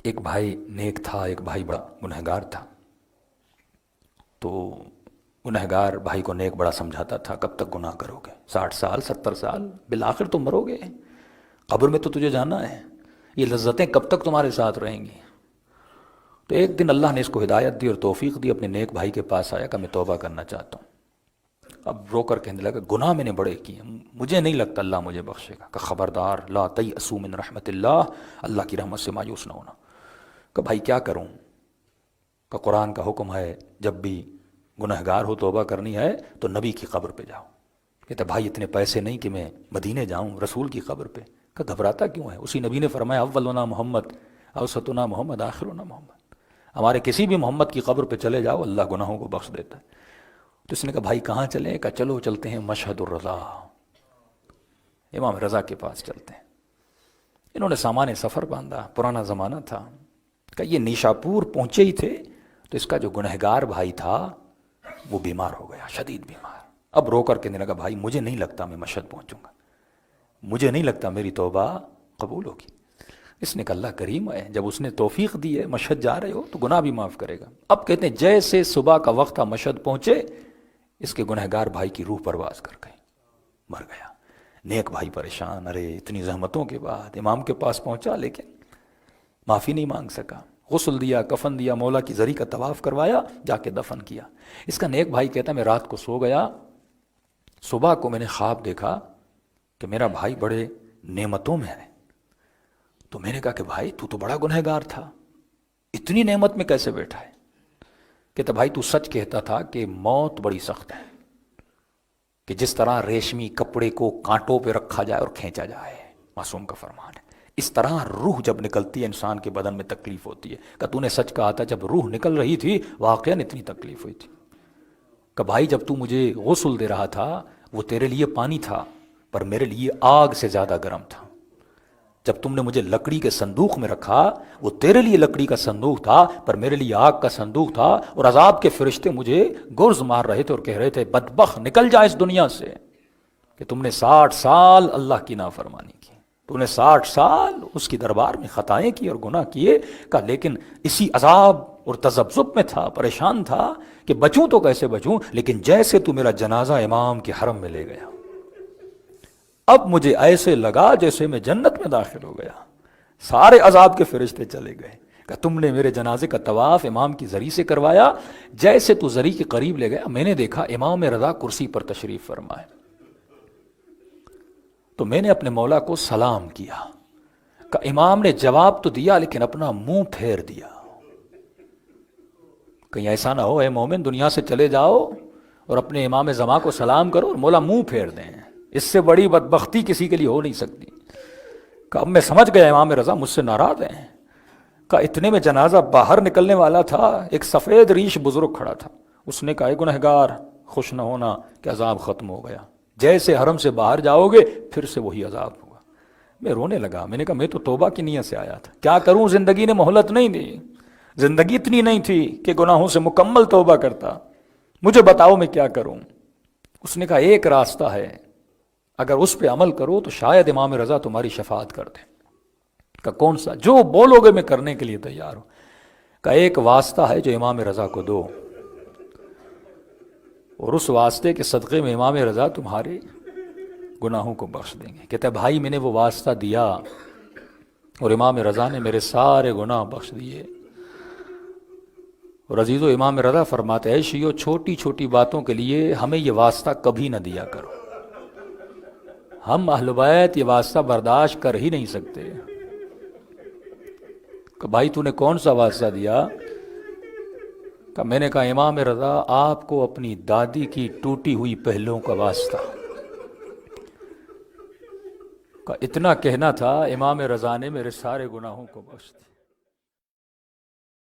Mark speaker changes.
Speaker 1: ایک بھائی نیک تھا، ایک بھائی بڑا گنہگار تھا۔ تو گنہگار بھائی کو نیک بڑا سمجھاتا تھا، کب تک گناہ کرو گے، 60 سال 70 سال، بالآخر تم مرو گے، قبر میں تو تجھے جانا ہے، یہ لذتیں کب تک تمہارے ساتھ رہیں گی۔ تو ایک دن اللہ نے اس کو ہدایت دی اور توفیق دی، اپنے نیک بھائی کے پاس آیا کہ میں توبہ کرنا چاہتا ہوں۔ اب رو کر کہنے لگا گناہ میں نے بڑے کیے، مجھے نہیں لگتا اللہ مجھے بخشے گا۔ کہ خبردار، لا تیأسوا من رحمت اللہ، اللہ کی رحمت سے مایوس نہ ہونا۔ کہ بھائی کیا کروں؟ کہ قرآن کا حکم ہے جب بھی گنہگار ہو توبہ کرنی ہے تو نبی کی قبر پہ جاؤ۔ کہتا بھائی اتنے پیسے نہیں کہ میں مدینے جاؤں رسول کی قبر پہ۔ کہ گھبراتا کیوں ہے؟ اسی نبی نے فرمایا اولنا محمد اوسطنا محمد آخرنا محمد، ہمارے کسی بھی محمد کی قبر پہ چلے جاؤ اللہ گناہوں کو بخش دیتا ہے۔ تو اس نے کہا بھائی کہاں چلیں؟ کہا چلو چلتے ہیں مشہد الرضا، امام رضا کے پاس چلتے ہیں۔ انہوں نے سامان سفر باندھا، پرانا زمانہ تھا۔ کہ یہ نیشاپور پہنچے ہی تھے تو اس کا جو گنہگار بھائی تھا وہ بیمار ہو گیا، شدید بیمار۔ اب رو کر کہنے لگا بھائی مجھے نہیں لگتا میں مشہد پہنچوں گا، مجھے نہیں لگتا میری توبہ قبول ہوگی۔ اس نے کہا اللہ کریم ہے، جب اس نے توفیق دی ہے مشہد جا رہے ہو تو گناہ بھی معاف کرے گا۔ اب کہتے ہیں جیسے صبح کا وقت تھا مشہد پہنچے، اس کے گنہگار بھائی کی روح پرواز کر گئی، مر گیا۔ نیک بھائی پریشان، ارے اتنی زحمتوں کے بعد امام کے پاس پہنچا لیکن معافی نہیں مانگ سکا۔ غسل دیا، کفن دیا، مولا کی زری کا طواف کروایا، جا کے دفن کیا۔ اس کا نیک بھائی کہتا ہے میں رات کو سو گیا، صبح کو میں نے خواب دیکھا کہ میرا بھائی بڑے نعمتوں میں ہے۔ تو میں نے کہا کہ بھائی تو بڑا گنہگار تھا، اتنی نعمت میں کیسے بیٹھا ہے؟ کہتا بھائی تو سچ کہتا تھا کہ موت بڑی سخت ہے، کہ جس طرح ریشمی کپڑے کو کانٹوں پہ رکھا جائے اور کھینچا جائے، معصوم کا فرمان ہے، اس طرح روح جب نکلتی ہے انسان کے بدن میں تکلیف ہوتی ہے۔ کہ تو نے سچ کہا تھا، جب روح نکل رہی تھی واقعاً اتنی تکلیف ہوئی تھی۔ کہ بھائی جب تو مجھے غسل دے رہا تھا وہ تیرے لیے پانی تھا پر میرے لیے آگ سے زیادہ گرم تھا۔ جب تم نے مجھے لکڑی کے صندوق میں رکھا وہ تیرے لیے لکڑی کا صندوق تھا پر میرے لیے آگ کا صندوق تھا، اور عذاب کے فرشتے مجھے گرز مار رہے تھے اور کہہ رہے تھے بدبخت نکل جا اس دنیا سے، کہ تم نے 60 سال اللہ کی نافرمانی کی، تم نے 60 سال اس کی دربار میں خطائیں کی اور گناہ کیے۔ کہ لیکن اسی عذاب اور تذبذب میں تھا، پریشان تھا کہ بچوں تو کیسے بچوں، لیکن جیسے تو میرا جنازہ امام کے حرم میں لے گیا، اب مجھے ایسے لگا جیسے میں جنت میں داخل ہو گیا، سارے عذاب کے فرشتے چلے گئے۔ کہ تم نے میرے جنازے کا طواف امام کی زری سے کروایا، جیسے تو زری کے قریب لے گیا میں نے دیکھا امام رضا کرسی پر تشریف فرمائے۔ تو میں نے اپنے مولا کو سلام کیا، کہ امام نے جواب تو دیا لیکن اپنا منہ پھیر دیا۔ کہیں ایسا نہ ہو اے مومن دنیا سے چلے جاؤ اور اپنے امام زمان کو سلام کرو اور مولا منہ پھیر دیں، اس سے بڑی بدبختی کسی کے لیے ہو نہیں سکتی۔ کہ اب میں سمجھ گیا امام رضا مجھ سے ناراض ہیں۔ کہ اتنے میں جنازہ باہر نکلنے والا تھا، ایک سفید ریش بزرگ کھڑا تھا، اس نے کہا اے گنہگار خوش نہ ہونا کہ عذاب ختم ہو گیا، جیسے حرم سے باہر جاؤ گے پھر سے وہی عذاب ہوگا۔ میں رونے لگا، میں نے کہا میں تو توبہ کی نیت سے آیا تھا، کیا کروں زندگی نے مہلت نہیں دی، زندگی اتنی نہیں تھی کہ گناہوں سے مکمل توبہ کرتا، مجھے بتاؤ میں کیا کروں۔ اس نے کہا ایک راستہ ہے، اگر اس پہ عمل کرو تو شاید امام رضا تمہاری شفاعت کر دیں۔ کہ کون سا؟ جو بولو گے میں کرنے کے لیے تیار ہوں۔ کہ ایک واسطہ ہے جو امام رضا کو دو، اور اس واسطے کے صدقے میں امام رضا تمہارے گناہوں کو بخش دیں گے۔ کہتا ہے بھائی میں نے وہ واسطہ دیا اور امام رضا نے میرے سارے گناہ بخش دیے۔ اور عزیزو امام رضا فرماتے ہیں شیعو چھوٹی چھوٹی باتوں کے لیے ہمیں یہ واسطہ کبھی نہ دیا کرو، ہم اہل بیت یہ واسطہ برداشت کر ہی نہیں سکتے۔ کہ بھائی تو نے کون سا واسطہ دیا؟ کہ میں نے کہا امام رضا آپ کو اپنی دادی کی ٹوٹی ہوئی پہلوؤں کا واسطہ۔ کہ اتنا کہنا تھا امام رضا نے میرے سارے گناہوں کو بخش دیا۔